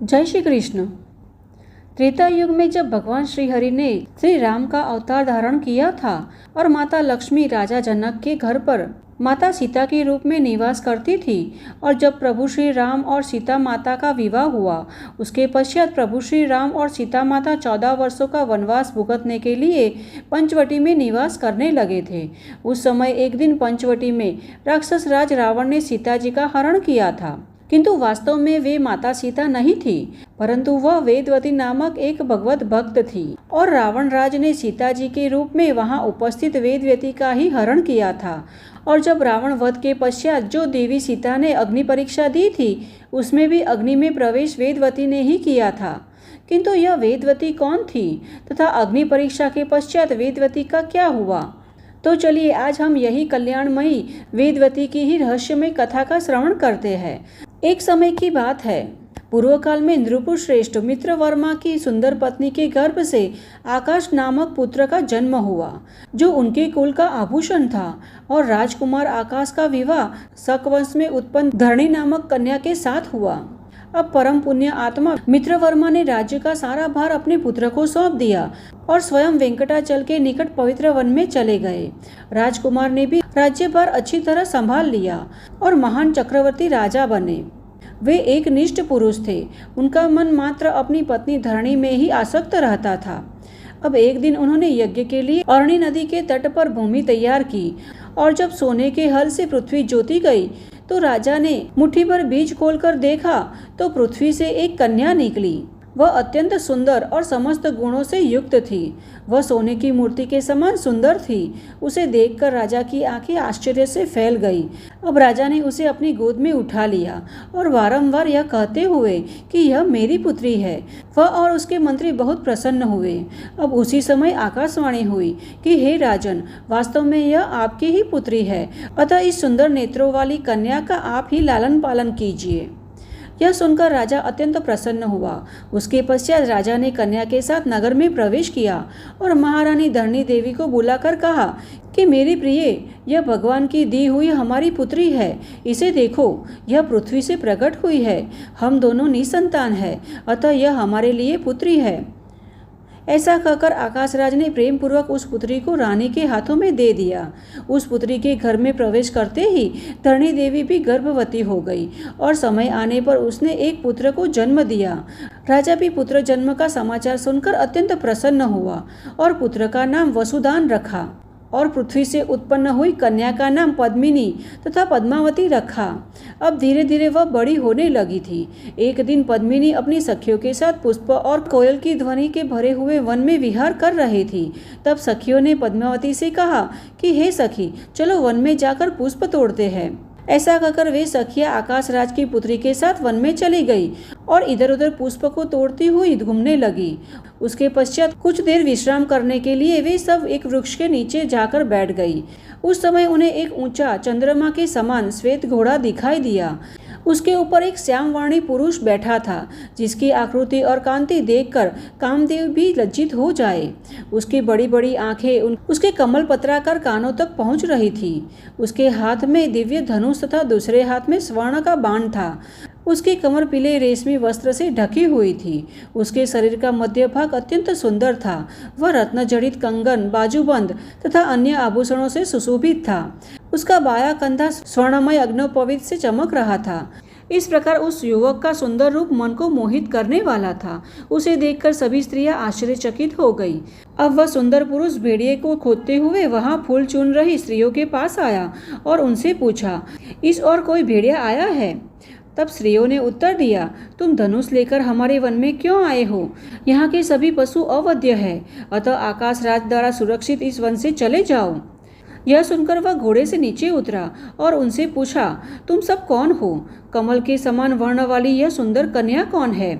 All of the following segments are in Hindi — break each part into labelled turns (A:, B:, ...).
A: जय श्री कृष्ण। त्रेता युग में जब भगवान श्री हरि ने श्री राम का अवतार धारण किया था और माता लक्ष्मी राजा जनक के घर पर माता सीता के रूप में निवास करती थी, और जब प्रभु श्री राम और सीता माता का विवाह हुआ, उसके पश्चात प्रभु श्री राम और सीता माता 14 वर्षों का वनवास भुगतने के लिए पंचवटी में निवास करने लगे थे। उस समय एक दिन पंचवटी में राक्षस राज रावण ने सीता जी का हरण किया था, किंतु वास्तव में वे माता सीता नहीं थी, परंतु वह वेदवती नामक एक भगवत भक्त थी। और रावण राज ने सीता जी के रूप में वहां उपस्थित वेदवती का ही हरण किया था। और जब रावण वध के पश्चात जो देवी सीता ने अग्नि परीक्षा दी थी, उसमें भी अग्नि में प्रवेश वेदवती ने ही किया था। किंतु यह वेदवती कौन थी तथा अग्नि परीक्षा के पश्चात वेदवती का क्या हुआ? तो चलिए आज हम यही कल्याणमयी वेदवती की ही रहस्यमय कथा का श्रवण करते हैं। एक समय की बात है, पूर्व काल में नृपुर श्रेष्ठ मित्रवर्मा की सुंदर पत्नी के गर्भ से आकाश नामक पुत्र का जन्म हुआ, जो उनके कुल का आभूषण था। और राजकुमार आकाश का विवाह शकवंश में उत्पन्न धरणी नामक कन्या के साथ हुआ। अब परम पुण्य आत्मा मित्रवर्मा ने राज्य का सारा भार अपने पुत्र को सौंप दिया और स्वयं वेंकटाचल के निकट पवित्र वन में चले गए। राजकुमार ने भी राज्यभार अच्छी तरह संभाल लिया और महान चक्रवर्ती राजा बने। वे एक निष्ठ पुरुष थे। उनका मन मात्र अपनी पत्नी धरणी में ही आसक्त रहता था। अब एक दिन उन्होंने यज्ञ के लिए अरणी नदी के तट पर भूमि तैयार की, और जब सोने के हल से पृथ्वी जोती गई तो राजा ने मुट्ठी भर बीज खोलकर देखा तो पृथ्वी से एक कन्या निकली। वह अत्यंत सुंदर और समस्त गुणों से युक्त थी। वह सोने की मूर्ति के समान सुंदर थी। उसे देखकर राजा की आंखें आश्चर्य से फैल गई। अब राजा ने उसे अपनी गोद में उठा लिया और बारंबार यह कहते हुए कि यह मेरी पुत्री है, वह और उसके मंत्री बहुत प्रसन्न हुए। अब उसी समय आकाशवाणी हुई कि हे राजन, वास्तव में यह आपकी ही पुत्री है, अतः इस सुंदर नेत्रों वाली कन्या का आप ही लालन पालन कीजिए। यह सुनकर राजा अत्यंत प्रसन्न हुआ। उसके पश्चात राजा ने कन्या के साथ नगर में प्रवेश किया और महारानी धरणी देवी को बुलाकर कहा कि मेरी प्रिय, यह भगवान की दी हुई हमारी पुत्री है। इसे देखो, यह पृथ्वी से प्रकट हुई है। हम दोनों निसंतान हैं, अतः यह हमारे लिए पुत्री है। ऐसा कहकर आकाशराज ने प्रेम पूर्वक उस पुत्री को रानी के हाथों में दे दिया। उस पुत्री के घर में प्रवेश करते ही धरणी देवी भी गर्भवती हो गई और समय आने पर उसने एक पुत्र को जन्म दिया। राजा भी पुत्र जन्म का समाचार सुनकर अत्यंत प्रसन्न हुआ और पुत्र का नाम वसुदान रखा और पृथ्वी से उत्पन्न हुई कन्या का नाम पद्मिनी तथा पद्मावती रखा। अब धीरे धीरे वह बड़ी होने लगी थी। एक दिन पद्मिनी अपनी सखियों के साथ पुष्प और कोयल की ध्वनि के भरे हुए वन में विहार कर रही थी। तब सखियों ने पद्मावती से कहा कि हे सखी, चलो वन में जाकर पुष्प तोड़ते हैं। ऐसा कहकर वे सखियां आकाशराज की पुत्री के साथ वन में चली गई और इधर उधर पुष्प को तोड़ती हुई घूमने लगी। उसके पश्चात कुछ देर विश्राम करने के लिए वे सब एक वृक्ष के नीचे जाकर बैठ गई। उस समय उन्हें एक ऊंचा चंद्रमा के समान श्वेत घोड़ा दिखाई दिया। उसके ऊपर एक श्यामवर्णी पुरुष बैठा था, जिसकी आकृति और कांति देखकर कामदेव भी लज्जित हो जाए। उसकी बड़ी बड़ी आंखें उसके कमल पत्राकार कानों तक पहुंच रही थी। उसके हाथ में दिव्य धनुष तथा दूसरे हाथ में स्वर्ण का बाण था। उसकी कमर पीले रेशमी वस्त्र से ढकी हुई थी। उसके शरीर का मध्य भाग अत्यंत सुंदर था। वह रत्न जड़ित कंगन, बाजूबंद तथा अन्य आभूषणों से सुशोभित था। उसका बायां कंधा स्वर्णमय अग्नोपवीत से चमक रहा था। इस प्रकार उस युवक का सुंदर रूप मन को मोहित करने वाला था। उसे देखकर सभी स्त्रियां आश्चर्यचकित हो गई। अब वह सुंदर पुरुष भेड़िए को खोदते हुए वहां फूल चुन रही स्त्रियों के पास आया और उनसे पूछा, इस ओर कोई भेड़िया आया है? तब स्त्रियों ने उत्तर दिया, तुम धनुष लेकर हमारे वन में क्यों आए हो? यहाँ के सभी पशु अवध्य है, अतः आकाशराज द्वारा सुरक्षित इस वन से चले जाओ। यह सुनकर वह घोड़े से नीचे उतरा और उनसे पूछा, तुम सब कौन हो? कमल के समान वर्ण वाली यह सुंदर कन्या कौन है?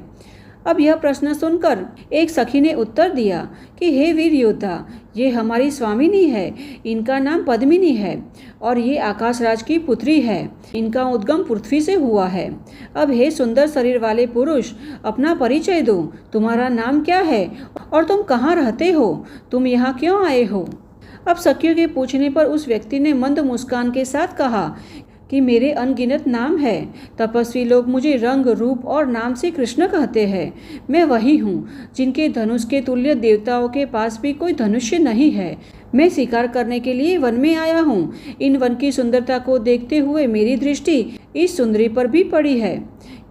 A: अब यह प्रश्न सुनकर एक सखी ने उत्तर दिया कि हे वीर योद्धा, ये हमारी स्वामिनी है। इनका नाम पद्मिनी है और ये आकाशराज की पुत्री है। इनका उद्गम पृथ्वी से हुआ है। अब हे सुंदर शरीर वाले पुरुष, अपना परिचय दो। तुम्हारा नाम क्या है और तुम कहाँ रहते हो? तुम यहाँ क्यों आए हो? अब सखियों के पूछने पर उस व्यक्ति ने मंद मुस्कान के साथ कहा कि मेरे अनगिनत नाम है। तपस्वी लोग मुझे रंग, रूप और नाम से कृष्ण कहते हैं। मैं वही हूँ जिनके धनुष के तुल्य देवताओं के पास भी कोई धनुष्य नहीं है। मैं शिकार करने के लिए वन में आया हूँ। इन वन की सुंदरता को देखते हुए मेरी दृष्टि इस सुंदरी पर भी पड़ी है।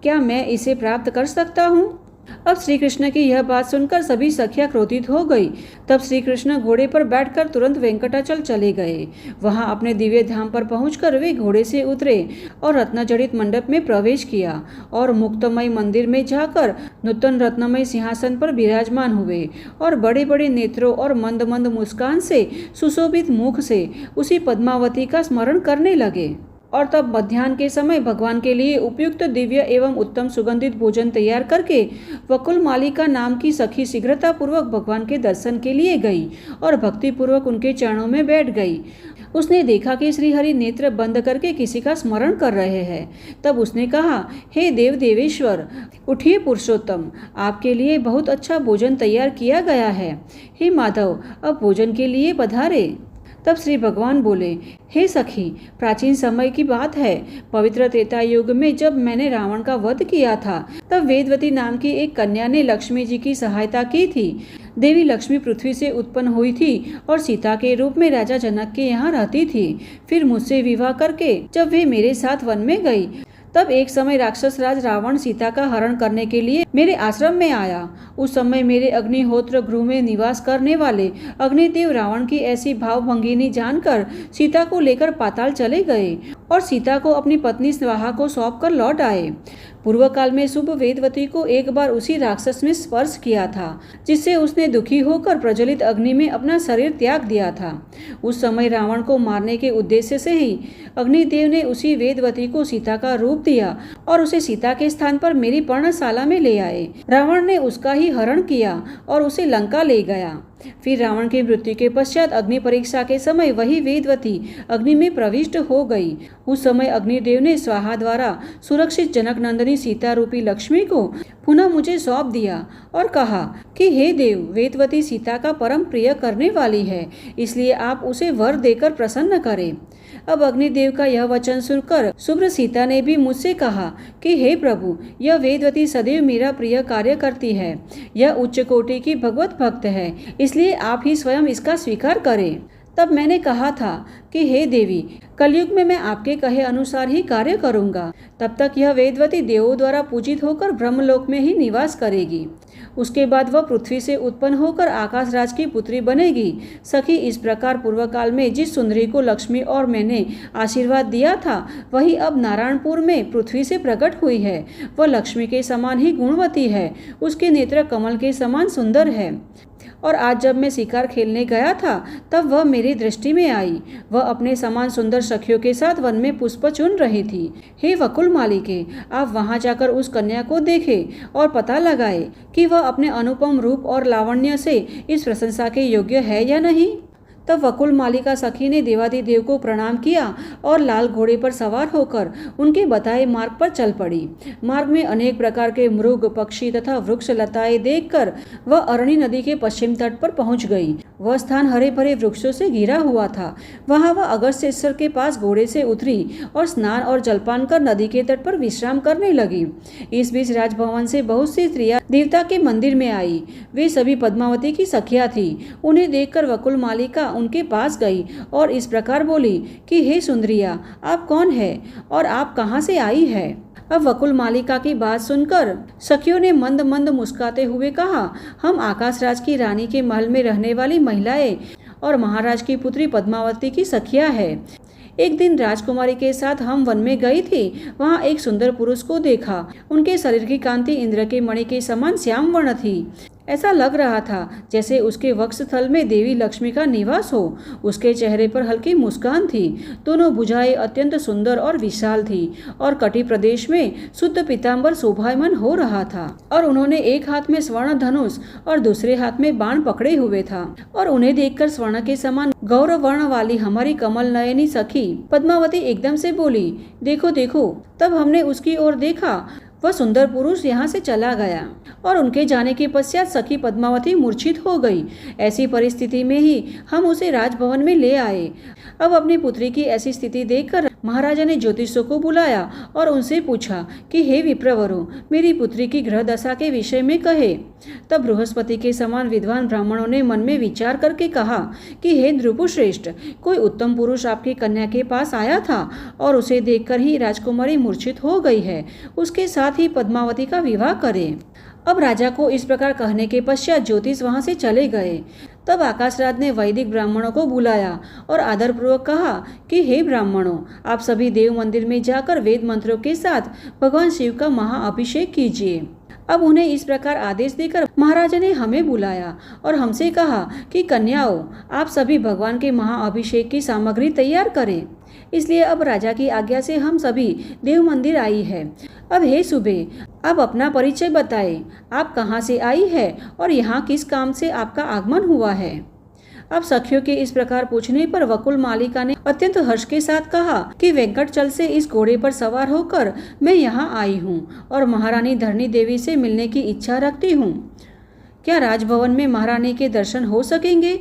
A: क्या मैं इसे प्राप्त कर सकता हूँ? अब श्री कृष्ण की यह बात सुनकर सभी सखियां क्रोधित हो गई। तब श्री कृष्ण घोड़े पर बैठकर तुरंत वेंकटाचल चले गए। वहां अपने दिव्य धाम पर पहुंचकर वे घोड़े से उतरे और रत्नजड़ित मंडप में प्रवेश किया और मुक्तमय मंदिर में जाकर नूतन रत्नमय सिंहासन पर विराजमान हुए और बड़े बड़े नेत्रों और मंद मंद मुस्कान से सुशोभित मुख से उसी पद्मावती का स्मरण करने लगे। और तब मध्याह्न के समय भगवान के लिए उपयुक्त दिव्य एवं उत्तम सुगंधित भोजन तैयार करके वकुल मालिका नाम की सखी शीघ्रतापूर्वक भगवान के दर्शन के लिए गई और भक्तिपूर्वक उनके चरणों में बैठ गई। उसने देखा कि श्रीहरि नेत्र बंद करके किसी का स्मरण कर रहे हैं। तब उसने कहा, हे देव देवेश्वर, उठिए पुरुषोत्तम, आपके लिए बहुत अच्छा भोजन तैयार किया गया है। हे माधव, अब भोजन के लिए पधारे। तब श्री भगवान बोले, हे सखी, प्राचीन समय की बात है। पवित्र त्रेता युग में जब मैंने रावण का वध किया था, तब वेदवती नाम की एक कन्या ने लक्ष्मी जी की सहायता की थी। देवी लक्ष्मी पृथ्वी से उत्पन्न हुई थी और सीता के रूप में राजा जनक के यहाँ रहती थी। फिर मुझसे विवाह करके जब वे मेरे साथ वन में गई, तब एक समय राक्षस राज रावण सीता का हरण करने के लिए मेरे आश्रम में आया। उस समय मेरे अग्निहोत्र गृह में निवास करने वाले अग्निदेव रावण की ऐसी भावभंगिनी जानकर सीता को लेकर पाताल चले गए और सीता को अपनी पत्नी स्वाहा को सौंप कर लौट आए। पूर्व काल में शुभ वेदवती को एक बार उसी राक्षस में स्पर्श किया था, जिससे उसने दुखी होकर प्रज्वलित अग्नि में अपना शरीर त्याग दिया था। उस समय रावण को मारने के उद्देश्य से ही अग्निदेव ने उसी वेदवती को सीता का रूप दिया और उसे सीता के स्थान पर मेरी पर्णशाला में ले आए। रावण ने उसका ही हरण किया और उसे लंका ले गया। फिर रावण की मृत्यु के पश्चात अग्नि परीक्षा के समय वही वेदवती अग्नि में प्रविष्ट हो गई। उस समय अग्निदेव ने स्वाहा द्वारा सुरक्षित जनक नंदिनी सीता रूपी लक्ष्मी को पुनः मुझे सौंप दिया और कहा कि हे देव, वेदवती सीता का परम प्रिय करने वाली है, इसलिए आप उसे वर देकर प्रसन्न करें। अब अग्निदेव का यह वचन सुनकर शुभ्र सीता ने भी मुझसे कहा कि हे प्रभु, यह वेदवती सदैव मेरा प्रिय कार्य करती है। यह उच्च कोटि की भगवत भक्त है, इसलिए आप ही स्वयं इसका स्वीकार करें। तब मैंने कहा था कि हे देवी, कलयुग में मैं आपके कहे अनुसार ही कार्य करूंगा। तब तक यह वेदवती देवों द्वारा पूजित होकर ब्रह्मलोक में ही निवास करेगी। उसके बाद वह पृथ्वी से उत्पन्न होकर आकाश राज की पुत्री बनेगी। सखी, इस प्रकार पूर्व काल में जिस सुंदरी को लक्ष्मी और मैंने आशीर्वाद दिया था, वही अब नारायणपुर में पृथ्वी से प्रकट हुई है। वह लक्ष्मी के समान ही गुणवती है। उसके नेत्र कमल के समान सुंदर है। और आज जब मैं शिकार खेलने गया था, तब वह मेरी दृष्टि में आई। वह अपने समान सुंदर सखियों के साथ वन में पुष्प चुन रही थी। हे वकुल मालिके, आप वहां जाकर उस कन्या को देखें और पता लगाए कि वह अपने अनुपम रूप और लावण्य से इस प्रशंसा के योग्य है या नहीं। तब वकुल मालिका सखी ने देवादिदेव को प्रणाम किया और लाल घोड़े पर सवार होकर उनके बताए मार्ग पर चल पड़ी। मार्ग में अनेक प्रकार के मृग, पक्षी तथा वृक्ष लताएं देखकर वह अरणी नदी के पश्चिम तट पर पहुंच गई। वह स्थान हरे भरे वृक्षों से घिरा हुआ था। वहां वह अगस्त्येश्वर के पास घोड़े से उतरी और स्नान और जलपान कर नदी के तट पर विश्राम करने लगी। इस बीच राजभवन से बहुत सी स्त्रियां देवता के मंदिर में आई। वे सभी पद्मावती की सखियां थी। उन्हें देखकर वकुल मालिका उनके पास गई और इस प्रकार बोली कि हे सुंदरिया, आप कौन है और आप कहाँ से आई है। अब वकुल मालिका की बात सुनकर सखियों ने मंद मंद मुस्कुराते हुए कहा, हम आकाश राज की रानी के महल में रहने वाली महिलाएं और महाराज की पुत्री पद्मावती की सखियां है। एक दिन राजकुमारी के साथ हम वन में गई थी। वहां एक सुंदर पुरुष को देखा। उनके शरीर की कांति इंद्र के मणि के समान श्याम वर्ण थी। ऐसा लग रहा था जैसे उसके वक्षस्थल में देवी लक्ष्मी का निवास हो। उसके चेहरे पर हल्की मुस्कान थी। दोनों भुजाएं अत्यंत सुंदर और विशाल थी और कटी प्रदेश में शुद्ध पीतांबर शोभायमान हो रहा था। और उन्होंने एक हाथ में स्वर्ण धनुष और दूसरे हाथ में बाण पकड़े हुए था। और उन्हें देखकर स्वर्ण के समान गौरव वर्ण वाली हमारी कमल नयनी सखी पद्मावती एकदम से बोली, देखो देखो। तब हमने उसकी ओर देखा। वह सुंदर पुरुष यहाँ से चला गया और उनके जाने के पश्चात सखी पद्मावती मूर्छित हो गई। ऐसी परिस्थिति में ही हम उसे राजभवन में ले आए। अब अपनी पुत्री की ऐसी स्थिति देखकर महाराजा ने ज्योतिषों को बुलाया और उनसे पूछा कि हे विप्रवरों, मेरी पुत्री की ग्रह दशा के विषय में कहे। तब बृहस्पति के समान विद्वान ब्राह्मणों ने मन में विचार करके कहा कि हे ध्रुवश्रेष्ठ, कोई उत्तम पुरुष आपकी कन्या के पास आया था और उसे देखकर ही राजकुमारी मूर्छित हो गई है। उसके साथ ही पद्मावती का विवाह करें। अब राजा को इस प्रकार कहने के पश्चात ज्योतिष वहां से चले गए। तब आकाशराज ने वैदिक ब्राह्मणों को बुलाया और आदरपूर्वक कहा कि हे ब्राह्मणों, आप सभी देव मंदिर में जाकर वेद मंत्रों के साथ भगवान शिव का महाअभिषेक कीजिए। अब उन्हें इस प्रकार आदेश देकर महाराजा ने हमें बुलाया और हमसे कहा कि कन्याओं, आप सभी भगवान के महाअभिषेक की सामग्री तैयार करें। इसलिए अब राजा की आज्ञा से हम सभी देव मंदिर आई है। अब हे सुबे, आप अपना परिचय बताएं। आप कहाँ से आई है और यहाँ किस काम से आपका आगमन हुआ है। अब सखियों के इस प्रकार पूछने पर वकुल मालिका ने अत्यंत हर्ष के साथ कहा कि वेंकटचल से इस घोड़े पर सवार होकर मैं यहाँ आई हूँ और महारानी धरणी देवी से मिलने की इच्छा रखती हूँ। क्या राजभवन में महारानी के दर्शन हो सकेंगे?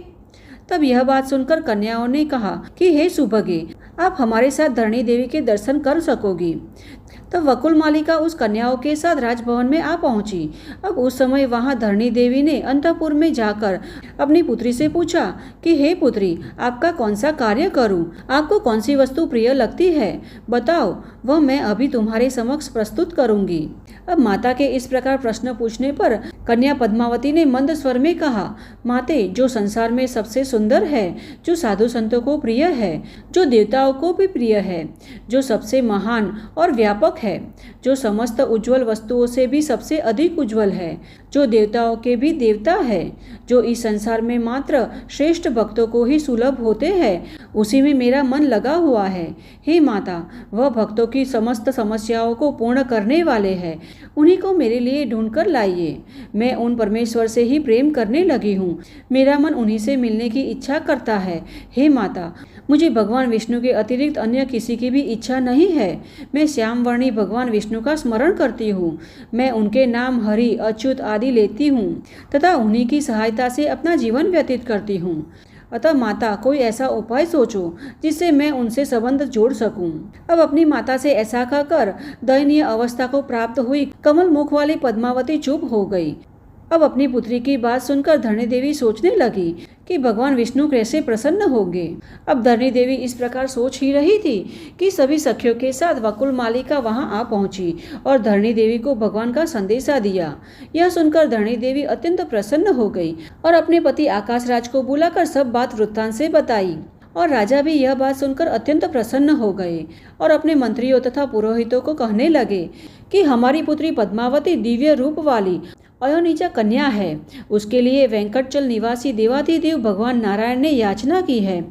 A: तब यह बात सुनकर कन्याओं ने कहा कि हे सुभगे, आप हमारे साथ धरणी देवी के दर्शन कर सकोगी। तब वकुल मालिका उस कन्याओं के साथ राजभवन में आ पहुंची। अब उस समय वहां धरणी देवी ने अंतःपुर में जाकर अपनी पुत्री से पूछा कि हे पुत्री, आपका कौन सा कार्य करूं? आपको कौन सी वस्तु प्रिय लगती है? बताओ, वह मैं अभी तुम्हारे समक्ष प्रस्तुत करूंगी। अब माता के इस प्रकार प्रश्न पूछने पर कन्या पद्मावती ने मंद स्वर में कहा, माते, जो संसार में सबसे सुंदर है, जो साधु संतों को प्रिय है, जो देवताओं को भी प्रिय है, जो सबसे महान और व्यापक है, जो समस्त उज्जवल वस्तुओं से भी सबसे अधिक उज्जवल है, जो देवताओं के भी देवता है, जो इस संसार में मात्र श्रेष्ठ भक्तों को ही सुलभ होते हैं, उसी में मेरा मन लगा हुआ है। हे माता, वह भक्तों की समस्त समस्याओं को पूर्ण करने वाले हैं। उन्हीं को मेरे लिए ढूंढ कर लाइए। मैं उन परमेश्वर से ही प्रेम करने लगी हूँ। मेरा मन उन्हीं से मिलने की इच्छा करता है। हे माता, मुझे भगवान विष्णु के अतिरिक्त अन्य किसी की भी इच्छा नहीं है। मैं श्यामवर्णी भगवान विष्णु का स्मरण करती हूँ। मैं उनके नाम हरि, अच्युत आदि लेती हूँ तथा उन्हीं की सहायता से अपना जीवन व्यतीत करती हूँ। अतः माता, कोई ऐसा उपाय सोचो जिससे मैं उनसे संबंध जोड़ सकूं। अब अपनी माता से ऐसा कहकर दयनीय अवस्था को प्राप्त हुई कमल मुख वाली पद्मावती चुप हो गई। अब अपनी पुत्री की बात सुनकर धरणी देवी सोचने लगी कि भगवान विष्णु कैसे प्रसन्न होंगे। अब धरणी देवी इस प्रकार सोच ही रही थी कि सभी सखियों के साथ वकुल मालिका वहां आ पहुंची और धरणी देवी को भगवान का संदेशा दिया। यह सुनकर धरणी देवी अत्यंत प्रसन्न हो गई और अपने पति आकाशराज को बुलाकर सब बात वृत्तांत से बताई। और राजा भी यह बात सुनकर अत्यंत प्रसन्न हो गए और अपने मंत्रियों तथा पुरोहितों को कहने लगे कि हमारी पुत्री पद्मावती दिव्य रूप वाली अयोनिजा कन्या है। उसके लिए वेंकटचल निवासी देवाधिदेव भगवान नारायण ने याचना की है।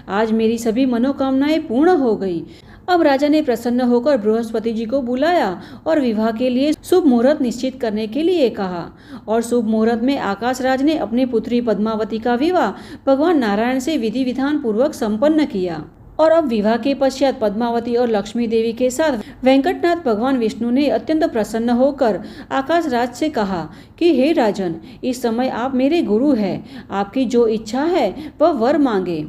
A: आज मेरी सभी मनोकामनाएं पूर्ण हो गई। अब राजा ने प्रसन्न होकर बृहस्पति जी को बुलाया और विवाह के लिए शुभ मुहूर्त निश्चित करने के लिए कहा। और शुभ मुहूर्त में आकाशराज ने अपनी पुत्री पद्मावती का विवाह भगवान नारायण से विधि विधान पूर्वक संपन्न किया। और अब विवाह के पश्चात पद्मावती और लक्ष्मी देवी के साथ वेंकटनाथ भगवान विष्णु ने अत्यंत प्रसन्न होकर आकाशराज से कहा कि हे राजन, इस समय आप मेरे गुरु हैं। आपकी जो इच्छा है वह वर मांगे।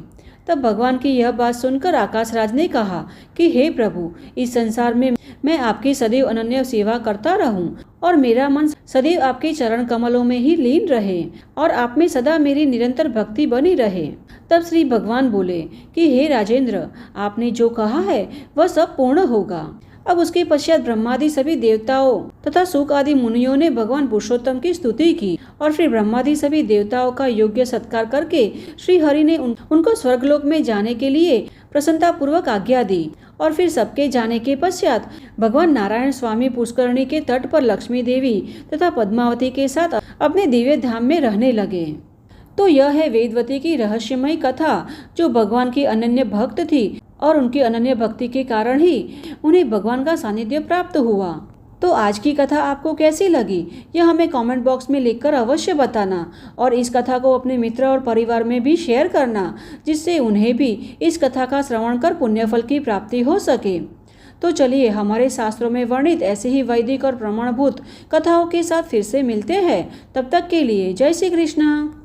A: तब भगवान की यह बात सुनकर आकाशराज ने कहा कि हे प्रभु, इस संसार में मैं आपकी सदैव अनन्य सेवा करता रहूं और मेरा मन सदैव आपके चरण कमलों में ही लीन रहे और आप में सदा मेरी निरंतर भक्ति बनी रहे। तब श्री भगवान बोले कि हे राजेंद्र, आपने जो कहा है वह सब पूर्ण होगा। अब उसके पश्चात ब्रह्मादि सभी देवताओं तथा सुख आदि मुनियों ने भगवान पुरुषोत्तम की स्तुति की और फिर ब्रह्मादि सभी देवताओं का योग्य सत्कार करके श्री हरि ने उनको स्वर्गलोक में जाने के लिए प्रसन्नता पूर्वक आज्ञा दी। और फिर सबके जाने के पश्चात भगवान नारायण स्वामी पुष्करणी के तट पर लक्ष्मी देवी तथा पद्मावती के साथ अपने दिव्य धाम में रहने लगे। तो यह है वेदवती की रहस्यमयी कथा, जो भगवान की अनन्य भक्त थी और उनकी अनन्य भक्ति के कारण ही उन्हें भगवान का सानिध्य प्राप्त हुआ। तो आज की कथा आपको कैसी लगी, यह हमें कमेंट बॉक्स में लिखकर अवश्य बताना और इस कथा को अपने मित्र और परिवार में भी शेयर करना, जिससे उन्हें भी इस कथा का श्रवण कर पुण्यफल की प्राप्ति हो सके। तो चलिए, हमारे शास्त्रों में वर्णित ऐसे ही वैदिक और प्रमाणभूत कथाओं के साथ फिर से मिलते हैं। तब तक के लिए जय श्री कृष्ण।